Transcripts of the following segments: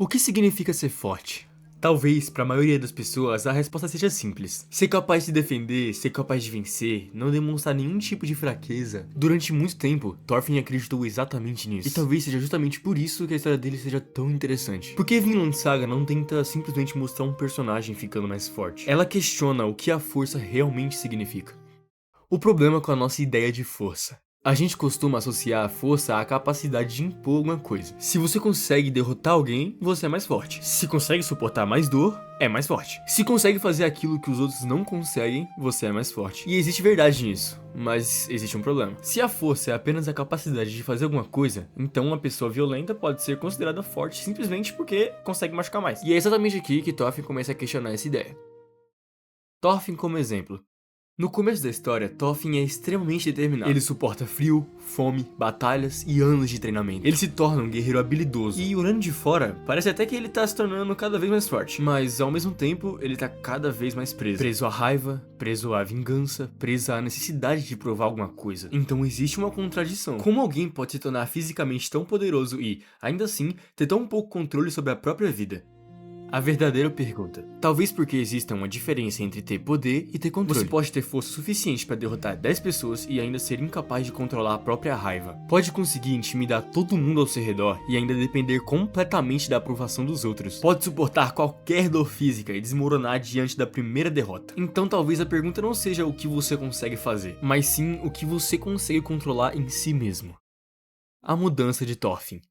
O que significa ser forte? Talvez, para a maioria das pessoas, a resposta seja simples. Ser capaz de se defender, ser capaz de vencer, não demonstrar nenhum tipo de fraqueza. Durante muito tempo, Thorfinn acreditou exatamente nisso. E talvez seja justamente por isso que a história dele seja tão interessante. Porque Vinland Saga não tenta simplesmente mostrar um personagem ficando mais forte. Ela questiona o que a força realmente significa. O problema com a nossa ideia de força. A gente costuma associar a força à capacidade de impor alguma coisa. Se você consegue derrotar alguém, você é mais forte. Se consegue suportar mais dor, é mais forte. Se consegue fazer aquilo que os outros não conseguem, você é mais forte. E existe verdade nisso, mas existe um problema. Se a força é apenas a capacidade de fazer alguma coisa, então uma pessoa violenta pode ser considerada forte simplesmente porque consegue machucar mais. E é exatamente aqui que Thorfinn começa a questionar essa ideia. Thorfinn como exemplo. No começo da história, Thorfinn é extremamente determinado. Ele suporta frio, fome, batalhas e anos de treinamento. Ele se torna um guerreiro habilidoso. E olhando de fora, parece até que ele tá se tornando cada vez mais forte. Mas ao mesmo tempo, ele tá cada vez mais preso. Preso à raiva, preso à vingança, preso à necessidade de provar alguma coisa. Então existe uma contradição. Como alguém pode se tornar fisicamente tão poderoso e, ainda assim, ter tão pouco controle sobre a própria vida? A verdadeira pergunta. Talvez porque exista uma diferença entre ter poder e ter controle. Você pode ter força suficiente para derrotar 10 pessoas e ainda ser incapaz de controlar a própria raiva. Pode conseguir intimidar todo mundo ao seu redor e ainda depender completamente da aprovação dos outros. Pode suportar qualquer dor física e desmoronar diante da primeira derrota. Então talvez a pergunta não seja o que você consegue fazer, mas sim o que você consegue controlar em si mesmo. A mudança de Thorfinn.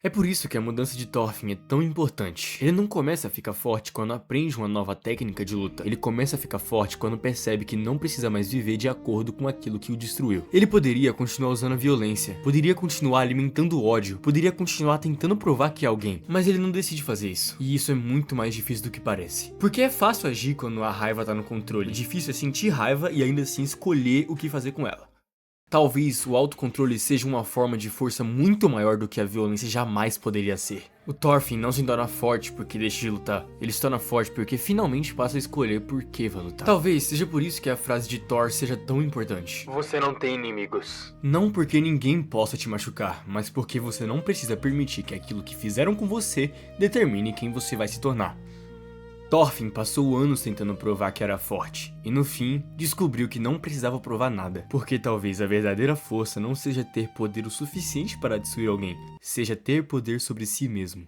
É por isso que a mudança de Thorfinn é tão importante. Ele não começa a ficar forte quando aprende uma nova técnica de luta. Ele começa a ficar forte quando percebe que não precisa mais viver de acordo com aquilo que o destruiu. Ele poderia continuar usando a violência, poderia continuar alimentando o ódio, poderia continuar tentando provar que é alguém, mas ele não decide fazer isso. E isso é muito mais difícil do que parece. Porque é fácil agir quando a raiva tá no controle. Difícil é sentir raiva e ainda assim escolher o que fazer com ela. Talvez o autocontrole seja uma forma de força muito maior do que a violência jamais poderia ser. O Thorfinn não se torna forte porque deixa de lutar, ele se torna forte porque finalmente passa a escolher por que vai lutar. Talvez seja por isso que a frase de Thor seja tão importante. Você não tem inimigos. Não porque ninguém possa te machucar, mas porque você não precisa permitir que aquilo que fizeram com você determine quem você vai se tornar. Thorfinn passou anos tentando provar que era forte, e no fim, descobriu que não precisava provar nada, porque talvez a verdadeira força não seja ter poder o suficiente para destruir alguém, seja ter poder sobre si mesmo.